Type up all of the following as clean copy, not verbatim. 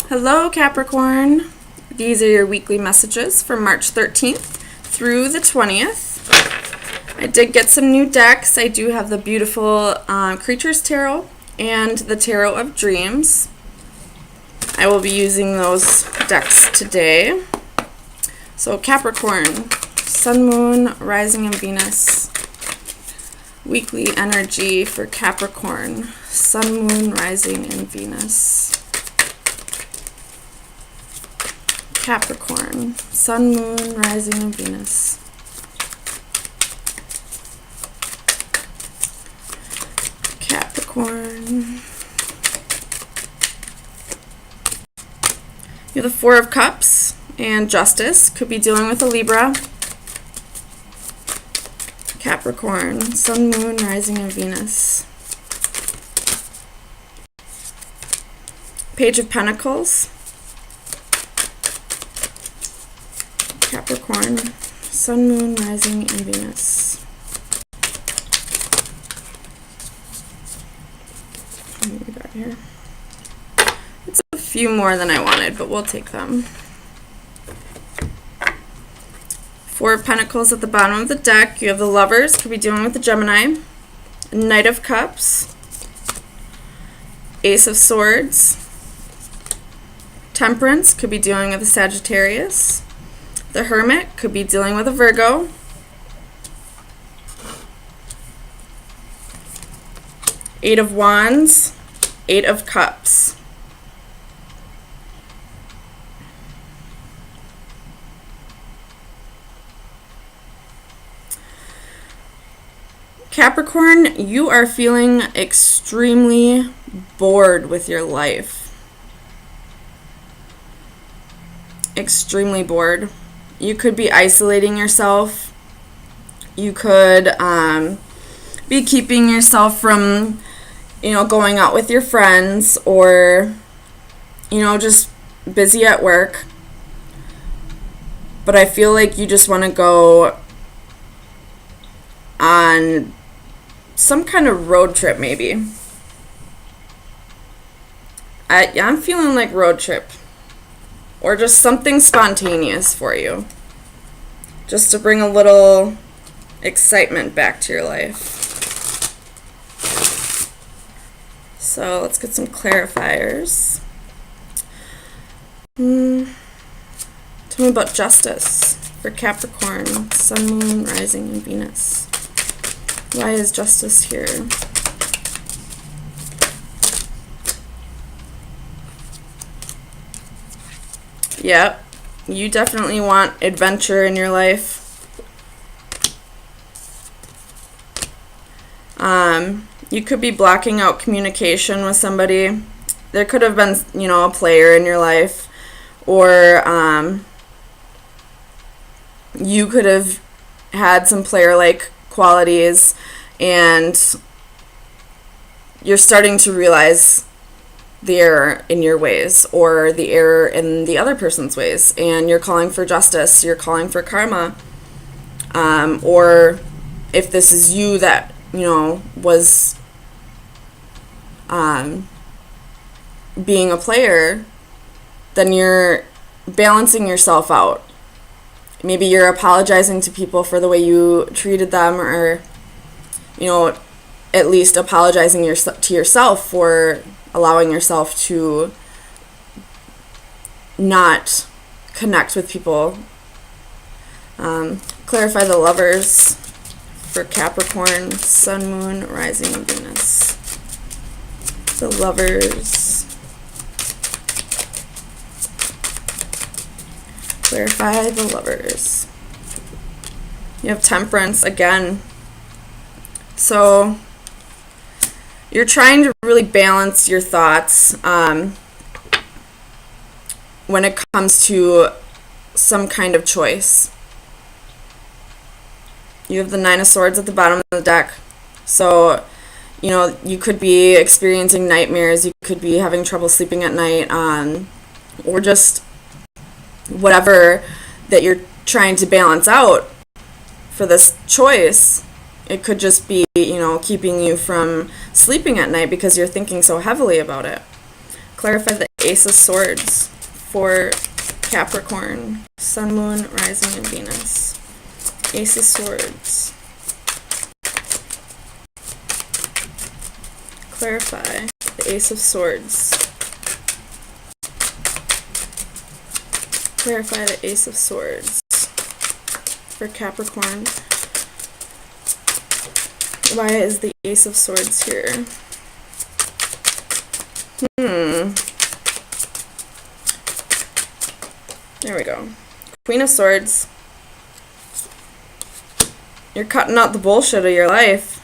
Hello, Capricorn. These are your weekly messages for March 13th through the 20th. I did get some new decks. I do have the beautiful Creatures Tarot and the Tarot of Dreams. I will be using those decks today. So Capricorn, Sun, Moon, Rising, and Venus. Weekly energy for Capricorn, Sun, Moon, Rising, and Venus. Capricorn, Sun, Moon, Rising, and Venus. Capricorn. You have the Four of Cups and Justice. Could be dealing with a Libra. Capricorn, Sun, Moon, Rising, and Venus. Page of Pentacles. Capricorn, Sun, Moon, Rising, and Venus. What do we got here? It's a few more than I wanted, but we'll take them. Four of Pentacles at the bottom of the deck. You have the Lovers, could be dealing with the Gemini. Knight of Cups. Ace of Swords. Temperance, could be dealing with a Sagittarius. The Hermit, could be dealing with a Virgo. Eight of Wands. Eight of Cups. Capricorn, you are feeling extremely bored with your life. Extremely bored. You could be isolating yourself. You could be keeping yourself from, going out with your friends, or, just busy at work. But I feel like you just want to go on some kind of road trip, maybe. I'm feeling like road trip. Or just something spontaneous for you. Just to bring a little excitement back to your life. So let's get some clarifiers. Tell me about Justice for Capricorn, Sun, Moon, Rising, and Venus. Why is Justice here? Yep, you definitely want adventure in your life. You could be blocking out communication with somebody. There could have been, a player in your life, or you could have had some player-like qualities, and you're starting to realize the error in your ways, or the error in the other person's ways, and you're calling for justice, you're calling for karma. Or if this is you that, was being a player, then you're balancing yourself out. Maybe you're apologizing to people for the way you treated them, or, at least apologizing to yourself for allowing yourself to not connect with people. Clarify the Lovers for Capricorn, Sun, Moon, Rising, and Venus. The Lovers. Clarify the Lovers. You have Temperance again. So you're trying to really balance your thoughts when it comes to some kind of choice. You have the Nine of Swords at the bottom of the deck. So, you could be experiencing nightmares. You could be having trouble sleeping at night, or just whatever that you're trying to balance out for this choice. It could just be, keeping you from sleeping at night because you're thinking so heavily about it. Clarify the Ace of Swords for Capricorn, Sun, Moon, Rising, and Venus. Ace of Swords. Clarify the Ace of Swords. Clarify the Ace of Swords for Capricorn. Why is the Ace of Swords here? There we go. Queen of Swords. You're cutting out the bullshit of your life.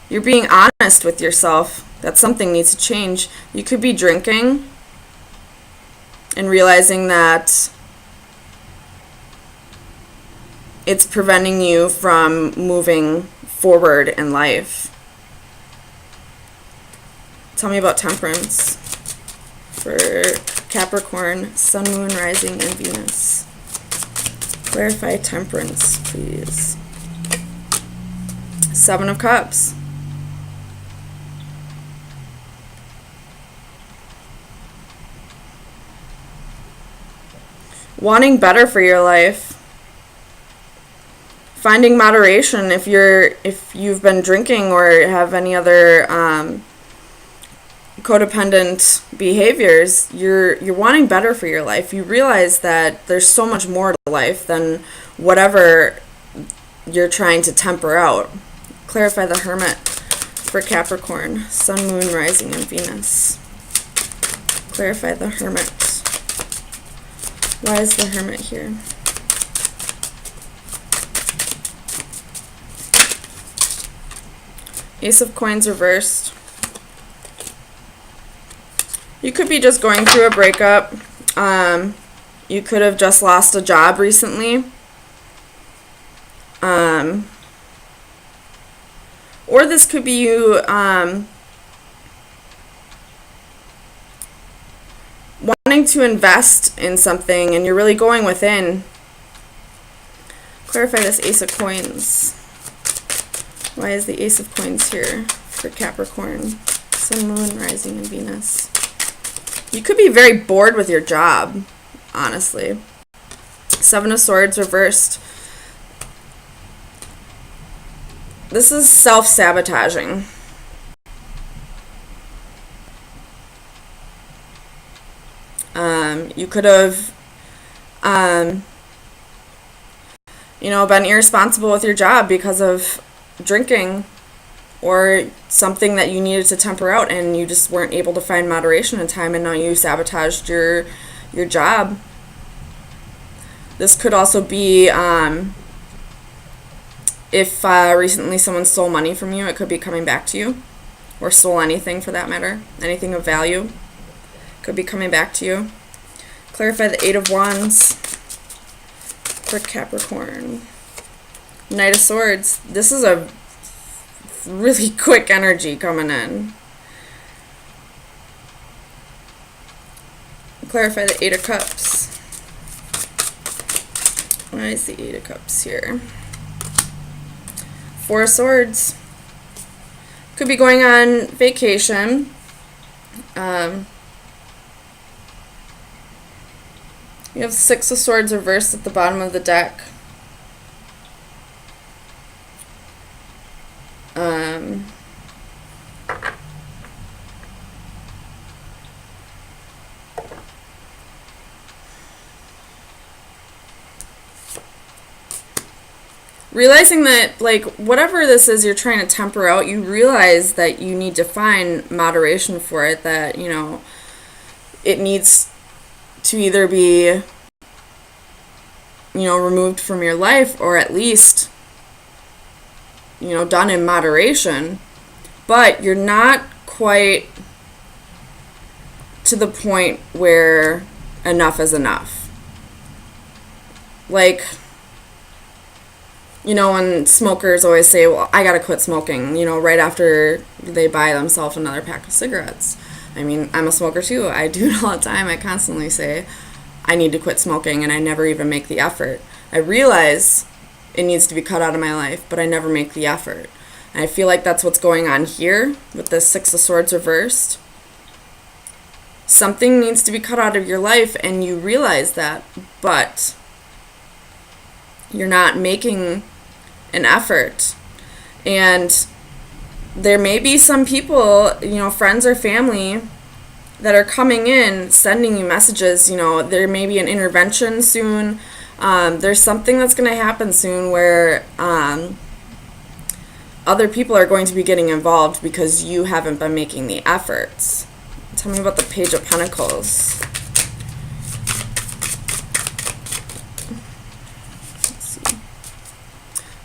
You're being honest with yourself that something needs to change. You could be drinking and realizing that it's preventing you from moving forward in life. Tell me about temperance for Capricorn, Sun, Moon, Rising, and Venus. Clarify temperance, please. Seven of Cups. Wanting better for your life. Finding moderation if you've been drinking or have any other codependent behaviors. You're wanting better for your life. You realize that there's so much more to life than whatever you're trying to temper out. Clarify the Hermit for Capricorn, Sun, Moon, Rising, and Venus. Clarify the Hermit. Why is the Hermit here? Ace of Coins reversed. You could be just going through a breakup. You could have just lost a job recently. Or this could be you wanting to invest in something and you're really going within. Clarify this Ace of Coins. Why is the Ace of Coins here for Capricorn, Sun, Moon, Rising, and Venus? You could be very bored with your job, honestly. Seven of Swords reversed. This is self-sabotaging. You could have, been irresponsible with your job because of drinking or something that you needed to temper out and you just weren't able to find moderation in time and now you sabotaged your job. This could also be if recently someone stole money from you, it could be coming back to you, or stole anything for that matter. Anything of value could be coming back to you. Clarify the Eight of Wands for Capricorn. Knight of Swords. This is a really quick energy coming in. Clarify the Eight of Cups. Why is the Eight of Cups here? Four of Swords. Could be going on vacation. You have Six of Swords reversed at the bottom of the deck. Realizing that, like, whatever this is you're trying to temper out, you realize that you need to find moderation for it, that, it needs to either be, removed from your life or at least, done in moderation. But you're not quite to the point where enough is enough. Like, when smokers always say, well, I gotta quit smoking, right after they buy themselves another pack of cigarettes. I mean, I'm a smoker too. I do it all the time. I constantly say, I need to quit smoking, and I never even make the effort. I realize it needs to be cut out of my life, but I never make the effort. And I feel like that's what's going on here with the Six of Swords reversed. something needs to be cut out of your life and you realize that, but you're not making an effort. And there may be some people, friends or family, that are coming in, sending you messages. There may be an intervention soon. There's something that's going to happen soon where other people are going to be getting involved because you haven't been making the efforts. Tell me about the Page of Pentacles. Let's see.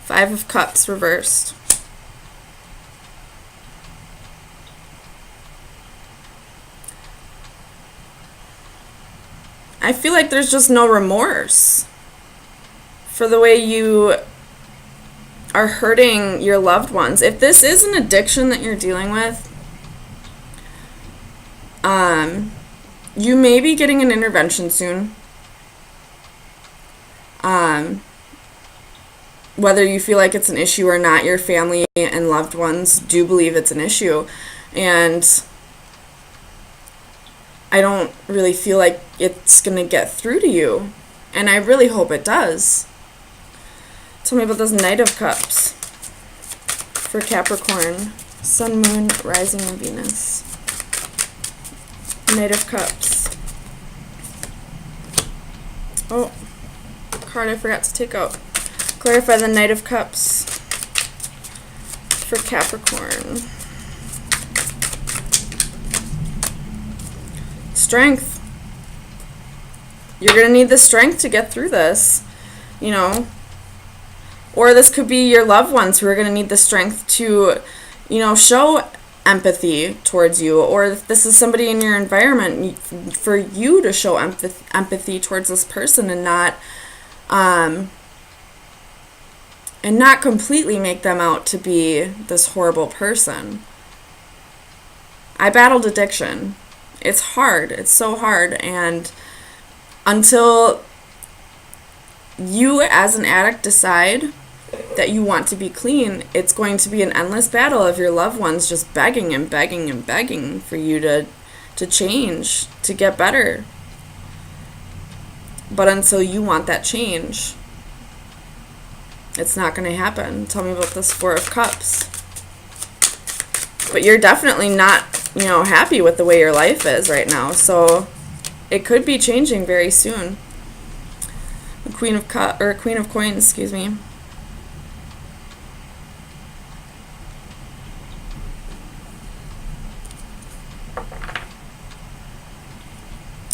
Five of Cups reversed. I feel like there's just no remorse for the way you are hurting your loved ones. If this is an addiction that you're dealing with, you may be getting an intervention soon. Whether you feel like it's an issue or not, your family and loved ones do believe it's an issue. And I don't really feel like it's going to get through to you. And I really hope it does. Tell me about this Knight of Cups for Capricorn. Sun, Moon, Rising, and Venus. Knight of Cups. Oh, card I forgot to take out. Clarify the Knight of Cups for Capricorn. Strength. You're going to need the strength to get through this, Or this could be your loved ones who are going to need the strength to, show empathy towards you. Or if this is somebody in your environment, for you to show empathy towards this person and not completely make them out to be this horrible person. I battled addiction. It's hard. It's so hard. And until you as an addict decide that you want to be clean, it's going to be an endless battle of your loved ones just begging and begging and begging for you to change, to get better. But until you want that change, it's not going to happen. Tell me about this Four of Cups. But you're definitely not, happy with the way your life is right now. So it could be changing very soon. The Queen of Coins, excuse me.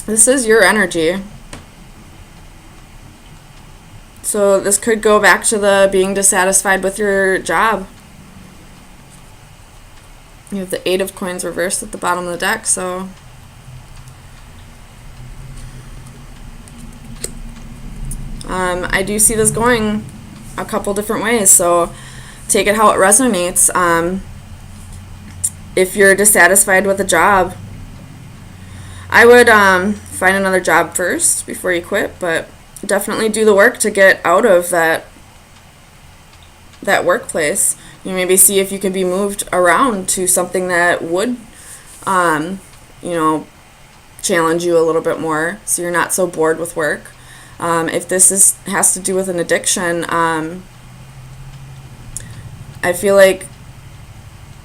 This is your energy. So this could go back to the being dissatisfied with your job. You have the Eight of Coins reversed at the bottom of the deck, so I do see this going a couple different ways, so take it how it resonates. If you're dissatisfied with a job, I would find another job first before you quit, but definitely do the work to get out of that workplace. You maybe see if you can be moved around to something that would, challenge you a little bit more, so you're not so bored with work. If this has to do with an addiction, I feel like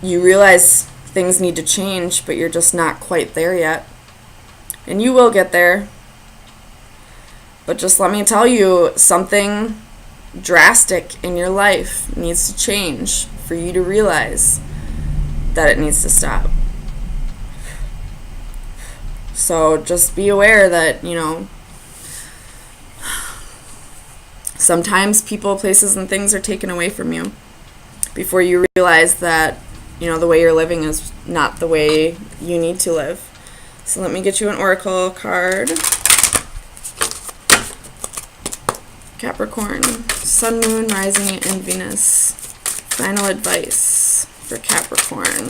you realize things need to change, but you're just not quite there yet. And you will get there. But just let me tell you, something drastic in your life needs to change for you to realize that it needs to stop. So just be aware that, sometimes people, places, and things are taken away from you before you realize that, the way you're living is not the way you need to live. So let me get you an oracle card. Capricorn, Sun, Moon, Rising, and Venus. Final advice for Capricorn.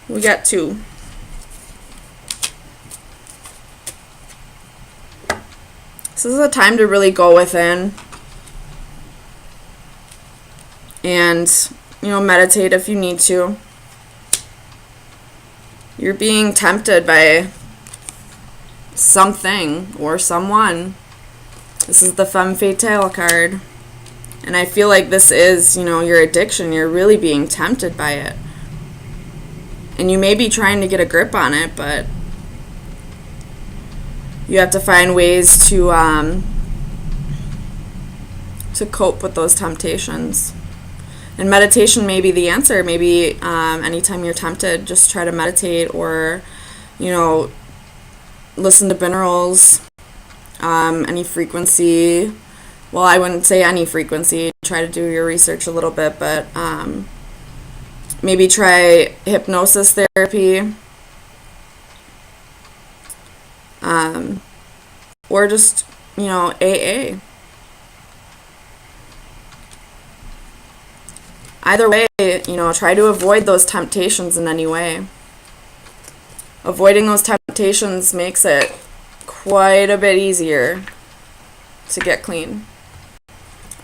We got two. This is a time to really go within and, meditate if you need to. You're being tempted by something or someone. This is the femme fatale card. And I feel like this is, your addiction. You're really being tempted by it. And you may be trying to get a grip on it, but you have to find ways to cope with those temptations. And meditation may be the answer. Maybe anytime you're tempted, just try to meditate or, listen to binaurals, any frequency. Well, I wouldn't say any frequency. Try to do your research a little bit, but maybe try hypnosis therapy. Or just, AA. Either way, try to avoid those temptations in any way. Avoiding those temptations makes it quite a bit easier to get clean.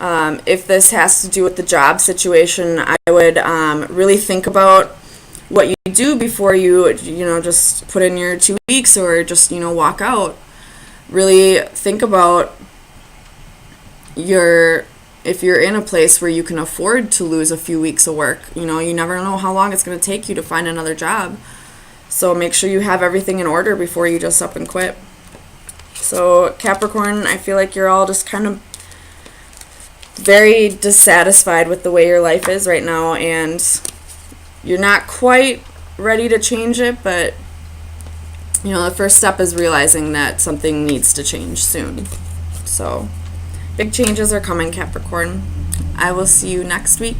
If this has to do with the job situation, I would really think about what you do before you, just put in your 2 weeks or just, walk out. Really think about if you're in a place where you can afford to lose a few weeks of work. You never know how long it's going to take you to find another job. So make sure you have everything in order before you just up and quit. So Capricorn, I feel like you're all just kind of very dissatisfied with the way your life is right now, and you're not quite ready to change it, but the first step is realizing that something needs to change soon. So big changes are coming, Capricorn. I will see you next week.